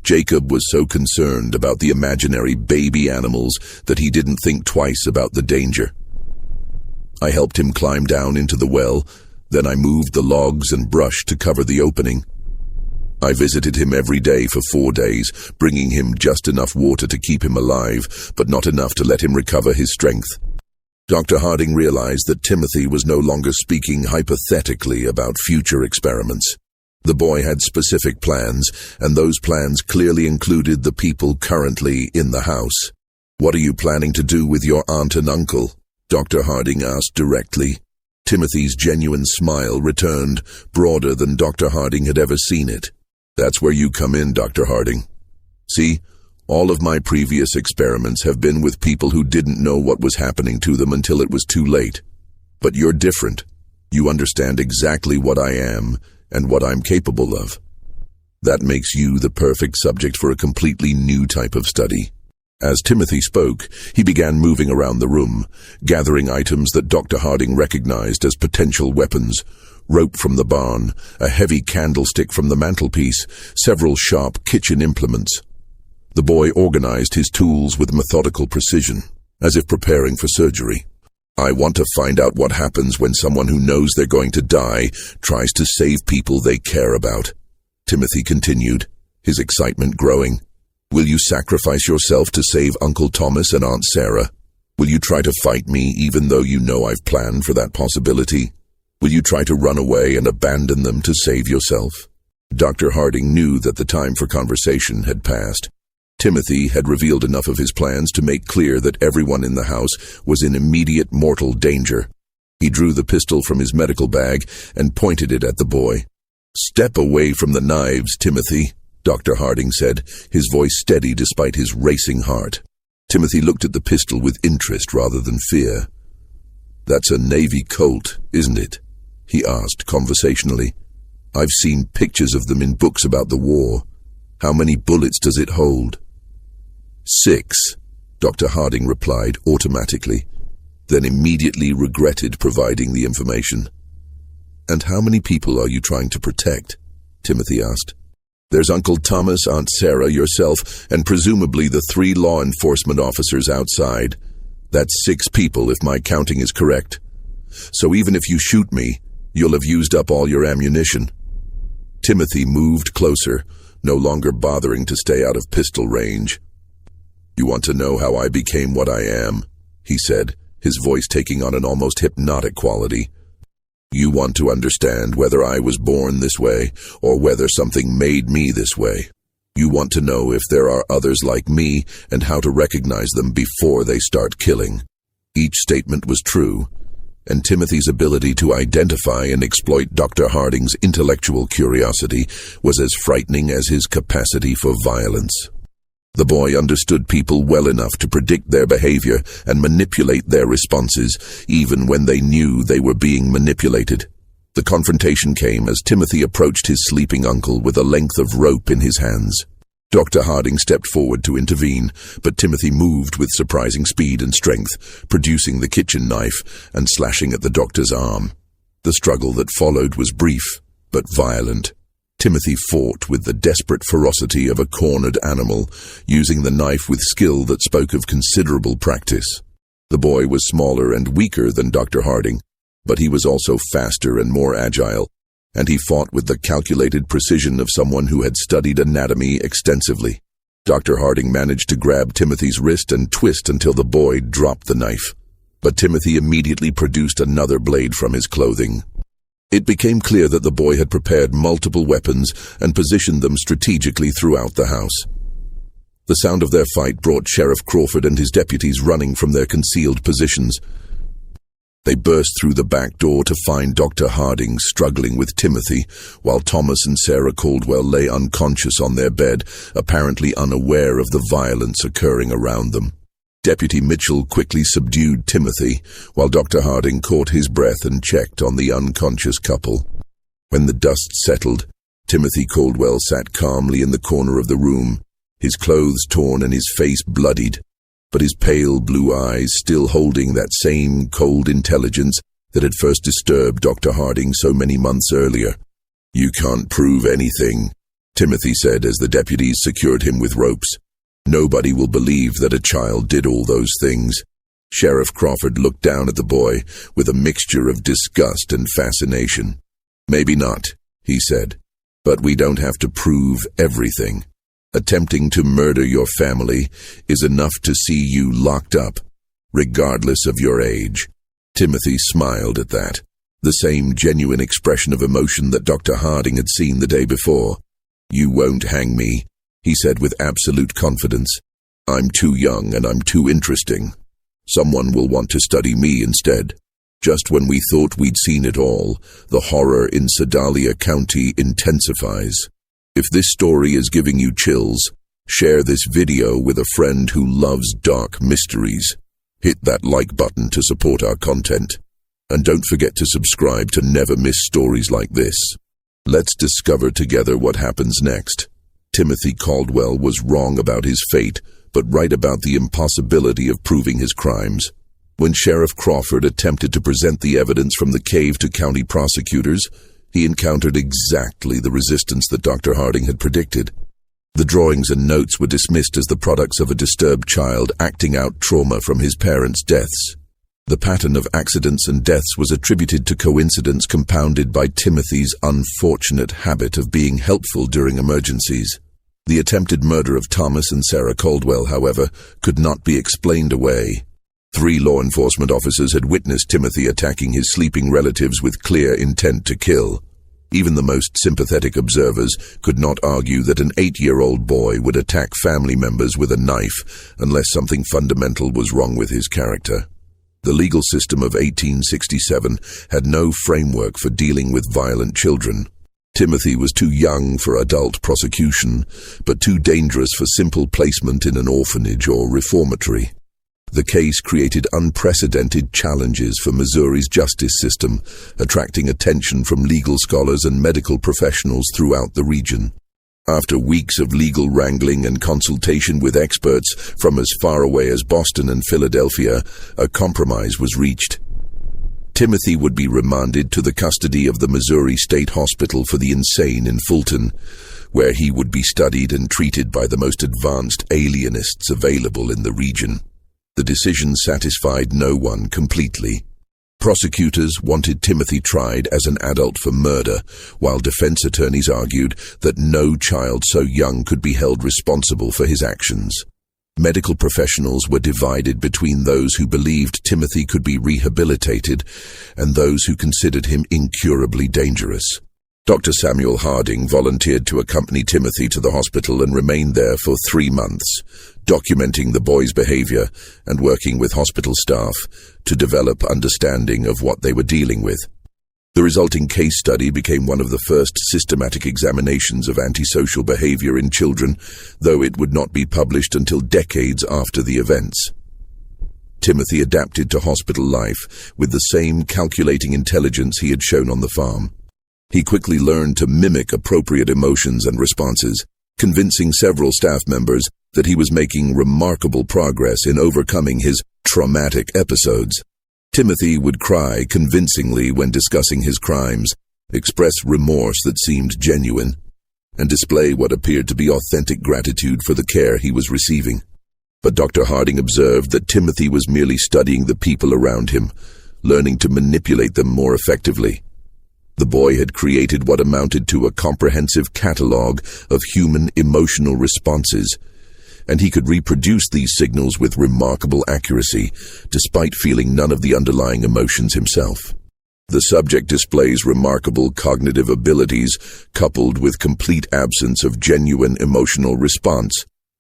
Jacob was so concerned about the imaginary baby animals that he didn't think twice about the danger. I helped him climb down into the well, then I moved the logs and brush to cover the opening. I visited him every day for 4 days, bringing him just enough water to keep him alive, but not enough to let him recover his strength. Dr. Harding realized that Timothy was no longer speaking hypothetically about future experiments. The boy had specific plans, and those plans clearly included the people currently in the house. What are you planning to do with your aunt and uncle? Dr. Harding asked directly. Timothy's genuine smile returned, broader than Dr. Harding had ever seen it. That's where you come in, Dr. Harding. See, all of my previous experiments have been with people who didn't know what was happening to them until it was too late. But you're different. You understand exactly what I am and what I'm capable of. That makes you the perfect subject for a completely new type of study. As Timothy spoke, he began moving around the room, gathering items that Dr. Harding recognized as potential weapons. Rope from the barn, a heavy candlestick from the mantelpiece, several sharp kitchen implements. The boy organized his tools with methodical precision, as if preparing for surgery. I want to find out what happens when someone who knows they're going to die tries to save people they care about. Timothy continued, his excitement growing. Will you sacrifice yourself to save Uncle Thomas and Aunt Sarah? Will you try to fight me even though you know I've planned for that possibility? Will you try to run away and abandon them to save yourself? Dr. Harding knew that the time for conversation had passed. Timothy had revealed enough of his plans to make clear that everyone in the house was in immediate mortal danger. He drew the pistol from his medical bag and pointed it at the boy. Step away from the knives, Timothy, Dr. Harding said, his voice steady despite his racing heart. Timothy looked at the pistol with interest rather than fear. That's a Navy Colt, isn't it? He asked conversationally. I've seen pictures of them in books about the war. How many bullets does it hold? 6, Dr. Harding replied automatically, then immediately regretted providing the information. And how many people are you trying to protect? Timothy asked. There's Uncle Thomas, Aunt Sarah, yourself, and presumably the 3 law enforcement officers outside. That's 6 people if my counting is correct. So even if you shoot me, you'll have used up all your ammunition. Timothy moved closer, no longer bothering to stay out of pistol range. You want to know how I became what I am, he said, his voice taking on an almost hypnotic quality. You want to understand whether I was born this way or whether something made me this way. You want to know if there are others like me and how to recognize them before they start killing. Each statement was true, and Timothy's ability to identify and exploit Dr. Harding's intellectual curiosity was as frightening as his capacity for violence. The boy understood people well enough to predict their behavior and manipulate their responses, even when they knew they were being manipulated. The confrontation came as Timothy approached his sleeping uncle with a length of rope in his hands. Dr. Harding stepped forward to intervene, but Timothy moved with surprising speed and strength, producing the kitchen knife and slashing at the doctor's arm. The struggle that followed was brief, but violent. Timothy fought with the desperate ferocity of a cornered animal, using the knife with skill that spoke of considerable practice. The boy was smaller and weaker than Dr. Harding, but he was also faster and more agile, and he fought with the calculated precision of someone who had studied anatomy extensively. Dr. Harding managed to grab Timothy's wrist and twist until the boy dropped the knife, but Timothy immediately produced another blade from his clothing. It became clear that the boy had prepared multiple weapons and positioned them strategically throughout the house. The sound of their fight brought Sheriff Crawford and his deputies running from their concealed positions. They burst through the back door to find Dr. Harding struggling with Timothy, while Thomas and Sarah Caldwell lay unconscious on their bed, apparently unaware of the violence occurring around them. Deputy Mitchell quickly subdued Timothy, while Dr. Harding caught his breath and checked on the unconscious couple. When the dust settled, Timothy Caldwell sat calmly in the corner of the room, his clothes torn and his face bloodied, but his pale blue eyes still holding that same cold intelligence that had first disturbed Dr. Harding so many months earlier. "You can't prove anything," Timothy said as the deputies secured him with ropes. "Nobody will believe that a child did all those things." Sheriff Crawford looked down at the boy with a mixture of disgust and fascination. "Maybe not," he said, "but we don't have to prove everything. Attempting to murder your family is enough to see you locked up, regardless of your age." Timothy smiled at that, the same genuine expression of emotion that Dr. Harding had seen the day before. "You won't hang me," he said with absolute confidence. "I'm too young and I'm too interesting. Someone will want to study me instead." Just when we thought we'd seen it all, the horror in Sedalia County intensifies. If this story is giving you chills, share this video with a friend who loves dark mysteries. Hit that like button to support our content. And don't forget to subscribe to never miss stories like this. Let's discover together what happens next. Timothy Caldwell was wrong about his fate, but right about the impossibility of proving his crimes. When Sheriff Crawford attempted to present the evidence from the cave to county prosecutors, he encountered exactly the resistance that Dr. Harding had predicted. The drawings and notes were dismissed as the products of a disturbed child acting out trauma from his parents' deaths. The pattern of accidents and deaths was attributed to coincidence compounded by Timothy's unfortunate habit of being helpful during emergencies. The attempted murder of Thomas and Sarah Caldwell, however, could not be explained away. 3 law enforcement officers had witnessed Timothy attacking his sleeping relatives with clear intent to kill. Even the most sympathetic observers could not argue that an 8-year-old boy would attack family members with a knife unless something fundamental was wrong with his character. The legal system of 1867 had no framework for dealing with violent children. Timothy was too young for adult prosecution, but too dangerous for simple placement in an orphanage or reformatory. The case created unprecedented challenges for Missouri's justice system, attracting attention from legal scholars and medical professionals throughout the region. After weeks of legal wrangling and consultation with experts from as far away as Boston and Philadelphia, a compromise was reached. Timothy would be remanded to the custody of the Missouri State Hospital for the Insane in Fulton, where he would be studied and treated by the most advanced alienists available in the region. The decision satisfied no one completely. Prosecutors wanted Timothy tried as an adult for murder, while defense attorneys argued that no child so young could be held responsible for his actions. Medical professionals were divided between those who believed Timothy could be rehabilitated and those who considered him incurably dangerous. Dr. Samuel Harding volunteered to accompany Timothy to the hospital and remained there for 3 months, documenting the boy's behavior and working with hospital staff to develop understanding of what they were dealing with. The resulting case study became one of the first systematic examinations of antisocial behavior in children, though it would not be published until decades after the events. Timothy adapted to hospital life with the same calculating intelligence he had shown on the farm. He quickly learned to mimic appropriate emotions and responses, convincing several staff members that he was making remarkable progress in overcoming his traumatic episodes. Timothy would cry convincingly when discussing his crimes, express remorse that seemed genuine, and display what appeared to be authentic gratitude for the care he was receiving. But Dr. Harding observed that Timothy was merely studying the people around him, learning to manipulate them more effectively. The boy had created what amounted to a comprehensive catalog of human emotional responses, and he could reproduce these signals with remarkable accuracy, despite feeling none of the underlying emotions himself. The subject displays remarkable cognitive abilities, coupled with complete absence of genuine emotional response,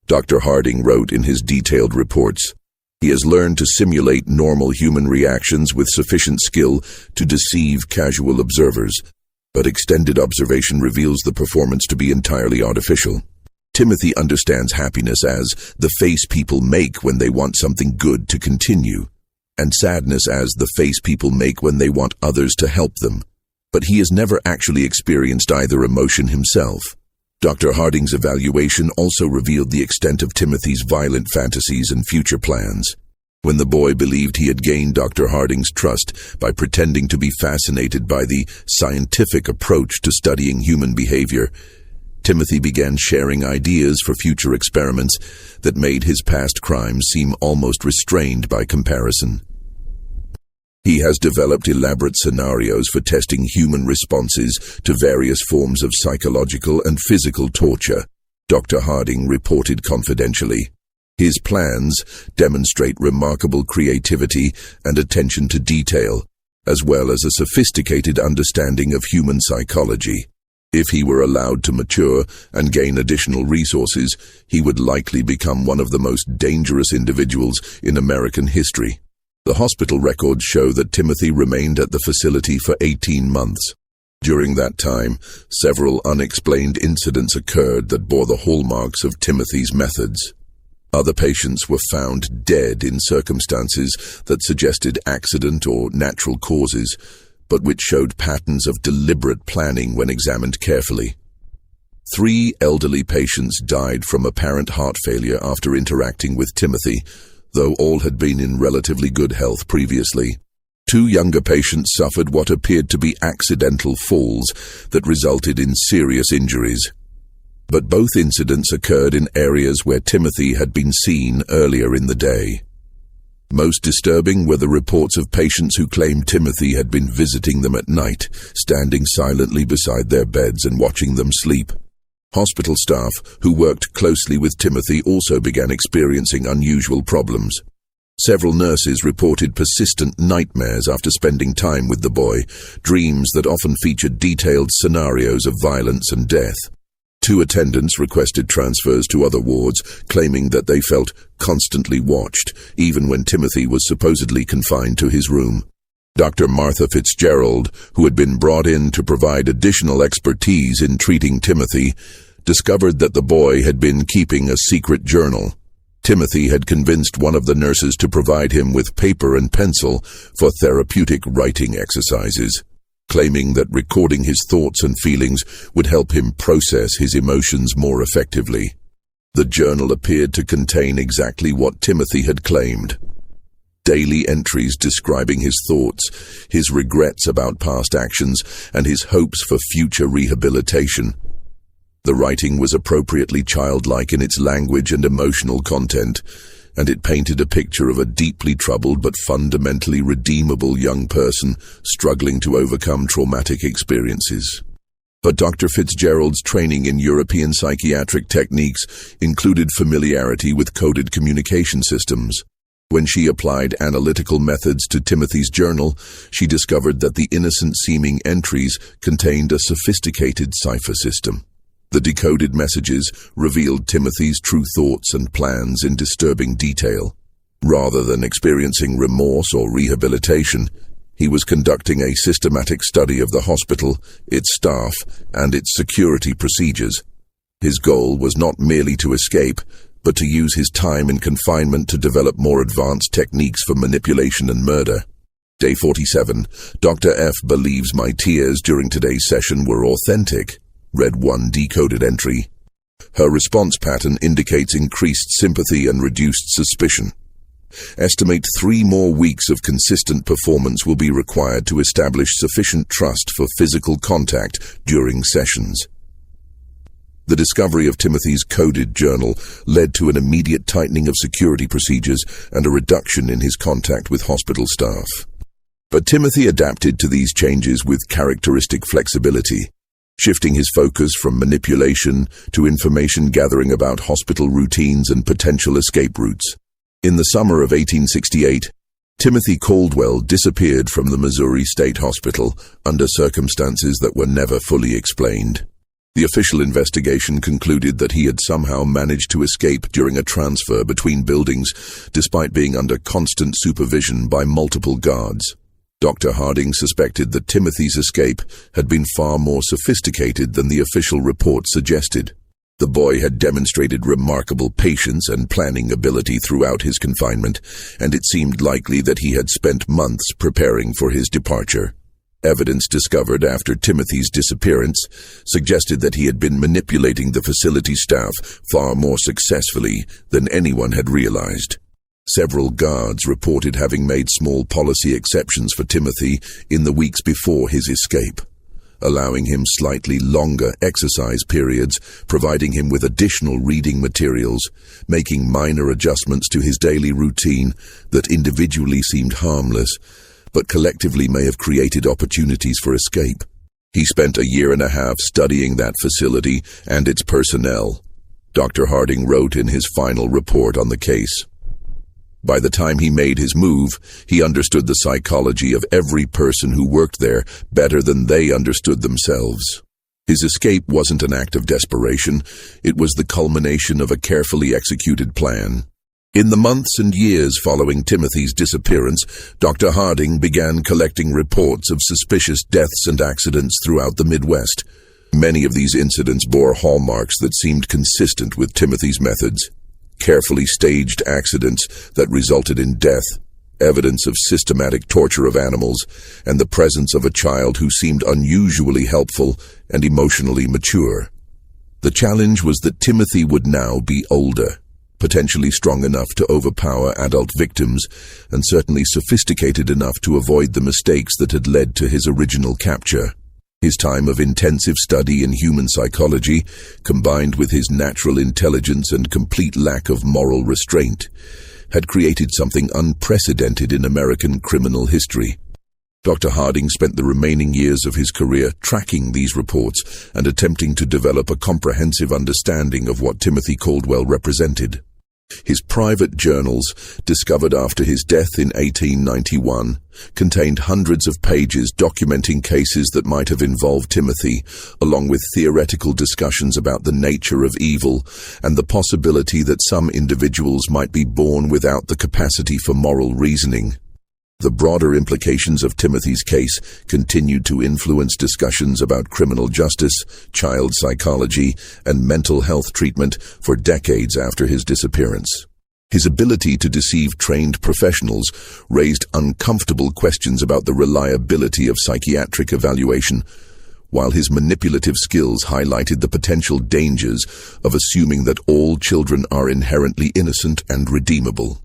Dr. Harding wrote in his detailed reports. He has learned to simulate normal human reactions with sufficient skill to deceive casual observers, but extended observation reveals the performance to be entirely artificial. Timothy understands happiness as the face people make when they want something good to continue, and sadness as the face people make when they want others to help them. But he has never actually experienced either emotion himself. Dr. Harding's evaluation also revealed the extent of Timothy's violent fantasies and future plans. When the boy believed he had gained Dr. Harding's trust by pretending to be fascinated by the scientific approach to studying human behavior, Timothy began sharing ideas for future experiments that made his past crimes seem almost restrained by comparison. He has developed elaborate scenarios for testing human responses to various forms of psychological and physical torture, Dr. Harding reported confidentially. His plans demonstrate remarkable creativity and attention to detail, as well as a sophisticated understanding of human psychology. If he were allowed to mature and gain additional resources, he would likely become one of the most dangerous individuals in American history. The hospital records show that Timothy remained at the facility for 18 months. During that time, several unexplained incidents occurred that bore the hallmarks of Timothy's methods. Other patients were found dead in circumstances that suggested accident or natural causes, but which showed patterns of deliberate planning when examined carefully. 3 elderly patients died from apparent heart failure after interacting with Timothy, though all had been in relatively good health previously. 2 younger patients suffered what appeared to be accidental falls that resulted in serious injuries. But both incidents occurred in areas where Timothy had been seen earlier in the day. Most disturbing were the reports of patients who claimed Timothy had been visiting them at night, standing silently beside their beds and watching them sleep. Hospital staff who worked closely with Timothy also began experiencing unusual problems. Several nurses reported persistent nightmares after spending time with the boy, dreams that often featured detailed scenarios of violence and death. 2 attendants requested transfers to other wards, claiming that they felt constantly watched, even when Timothy was supposedly confined to his room. Dr. Martha Fitzgerald, who had been brought in to provide additional expertise in treating Timothy, discovered that the boy had been keeping a secret journal. Timothy had convinced one of the nurses to provide him with paper and pencil for therapeutic writing exercises, claiming that recording his thoughts and feelings would help him process his emotions more effectively. The journal appeared to contain exactly what Timothy had claimed. Daily entries describing his thoughts, his regrets about past actions, and his hopes for future rehabilitation. The writing was appropriately childlike in its language and emotional content, and it painted a picture of a deeply troubled but fundamentally redeemable young person struggling to overcome traumatic experiences. But Dr. Fitzgerald's training in European psychiatric techniques included familiarity with coded communication systems. When she applied analytical methods to Timothy's journal, she discovered that the innocent-seeming entries contained a sophisticated cipher system. The decoded messages revealed Timothy's true thoughts and plans in disturbing detail. Rather than experiencing remorse or rehabilitation, he was conducting a systematic study of the hospital, its staff, and its security procedures. His goal was not merely to escape, but to use his time in confinement to develop more advanced techniques for manipulation and murder. Day 47. Dr. F believes my tears during today's session were authentic, read one decoded entry. Her response pattern indicates increased sympathy and reduced suspicion. Estimate 3 more weeks of consistent performance will be required to establish sufficient trust for physical contact during sessions. The discovery of Timothy's coded journal led to an immediate tightening of security procedures and a reduction in his contact with hospital staff. But Timothy adapted to these changes with characteristic flexibility, shifting his focus from manipulation to information gathering about hospital routines and potential escape routes. In the summer of 1868, Timothy Caldwell disappeared from the Missouri State Hospital under circumstances that were never fully explained. The official investigation concluded that he had somehow managed to escape during a transfer between buildings, despite being under constant supervision by multiple guards. Dr. Harding suspected that Timothy's escape had been far more sophisticated than the official report suggested. The boy had demonstrated remarkable patience and planning ability throughout his confinement, and it seemed likely that he had spent months preparing for his departure. Evidence discovered after Timothy's disappearance suggested that he had been manipulating the facility staff far more successfully than anyone had realized. Several guards reported having made small policy exceptions for Timothy in the weeks before his escape, allowing him slightly longer exercise periods, providing him with additional reading materials, making minor adjustments to his daily routine that individually seemed harmless, but collectively may have created opportunities for escape. He spent 1.5 years studying that facility and its personnel, Dr. Harding wrote in his final report on the case. By the time he made his move, he understood the psychology of every person who worked there better than they understood themselves. His escape wasn't an act of desperation, it was the culmination of a carefully executed plan. In the months and years following Timothy's disappearance, Dr. Harding began collecting reports of suspicious deaths and accidents throughout the Midwest. Many of these incidents bore hallmarks that seemed consistent with Timothy's methods. Carefully staged accidents that resulted in death, evidence of systematic torture of animals, and the presence of a child who seemed unusually helpful and emotionally mature. The challenge was that Timothy would now be older, potentially strong enough to overpower adult victims, and certainly sophisticated enough to avoid the mistakes that had led to his original capture. His time of intensive study in human psychology, combined with his natural intelligence and complete lack of moral restraint, had created something unprecedented in American criminal history. Dr. Harding spent the remaining years of his career tracking these reports and attempting to develop a comprehensive understanding of what Timothy Caldwell represented. His private journals, discovered after his death in 1891, contained hundreds of pages documenting cases that might have involved Timothy, along with theoretical discussions about the nature of evil and the possibility that some individuals might be born without the capacity for moral reasoning. The broader implications of Timothy's case continued to influence discussions about criminal justice, child psychology, and mental health treatment for decades after his disappearance. His ability to deceive trained professionals raised uncomfortable questions about the reliability of psychiatric evaluation, while his manipulative skills highlighted the potential dangers of assuming that all children are inherently innocent and redeemable.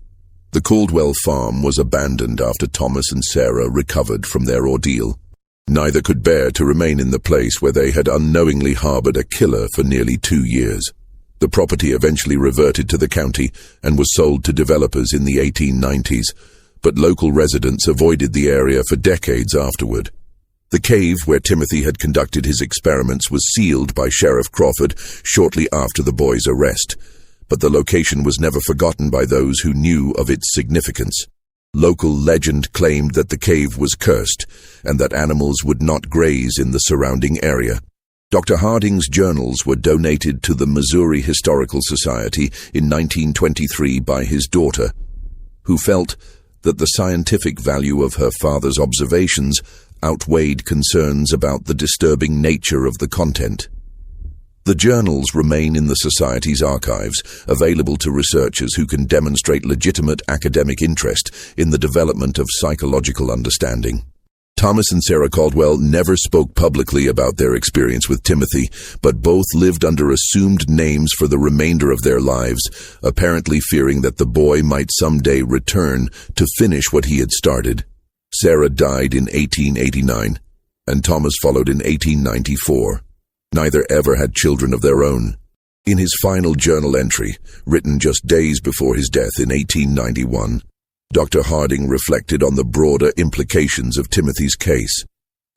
The Caldwell farm was abandoned after Thomas and Sarah recovered from their ordeal. Neither could bear to remain in the place where they had unknowingly harbored a killer for nearly 2 years. The property eventually reverted to the county and was sold to developers in the 1890s, but local residents avoided the area for decades afterward. The cave where Timothy had conducted his experiments was sealed by Sheriff Crawford shortly after the boy's arrest, but the location was never forgotten by those who knew of its significance. Local legend claimed that the cave was cursed and that animals would not graze in the surrounding area. Dr. Harding's journals were donated to the Missouri Historical Society in 1923 by his daughter, who felt that the scientific value of her father's observations outweighed concerns about the disturbing nature of the content. The journals remain in the Society's archives, available to researchers who can demonstrate legitimate academic interest in the development of psychological understanding. Thomas and Sarah Caldwell never spoke publicly about their experience with Timothy, but both lived under assumed names for the remainder of their lives, apparently fearing that the boy might someday return to finish what he had started. Sarah died in 1889, and Thomas followed in 1894. Neither ever had children of their own. In his final journal entry, written just days before his death in 1891, Dr. Harding reflected on the broader implications of Timothy's case.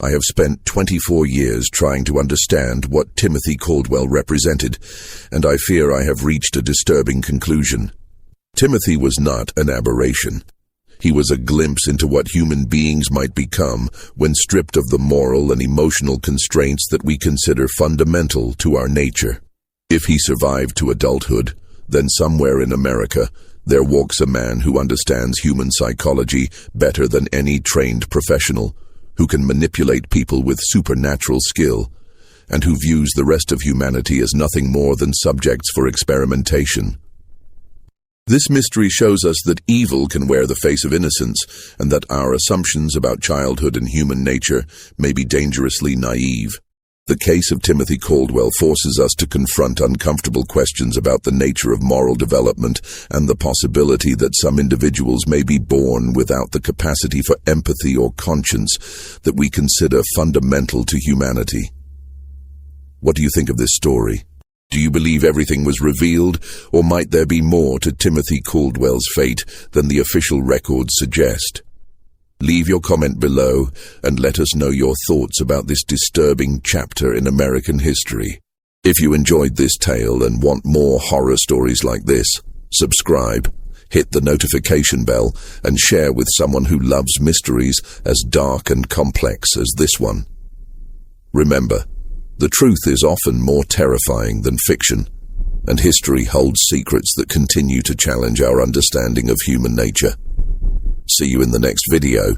I have spent 24 years trying to understand what Timothy Caldwell represented, and I fear I have reached a disturbing conclusion. Timothy was not an aberration. He was a glimpse into what human beings might become when stripped of the moral and emotional constraints that we consider fundamental to our nature. If he survived to adulthood, then somewhere in America, there walks a man who understands human psychology better than any trained professional, who can manipulate people with supernatural skill, and who views the rest of humanity as nothing more than subjects for experimentation. This mystery shows us that evil can wear the face of innocence, and that our assumptions about childhood and human nature may be dangerously naive. The case of Timothy Caldwell forces us to confront uncomfortable questions about the nature of moral development and the possibility that some individuals may be born without the capacity for empathy or conscience that we consider fundamental to humanity. What do you think of this story? Do you believe everything was revealed, or might there be more to Timothy Caldwell's fate than the official records suggest? Leave your comment below and let us know your thoughts about this disturbing chapter in American history. If you enjoyed this tale and want more horror stories like this, subscribe, hit the notification bell, and share with someone who loves mysteries as dark and complex as this one. Remember, the truth is often more terrifying than fiction, and history holds secrets that continue to challenge our understanding of human nature. See you in the next video.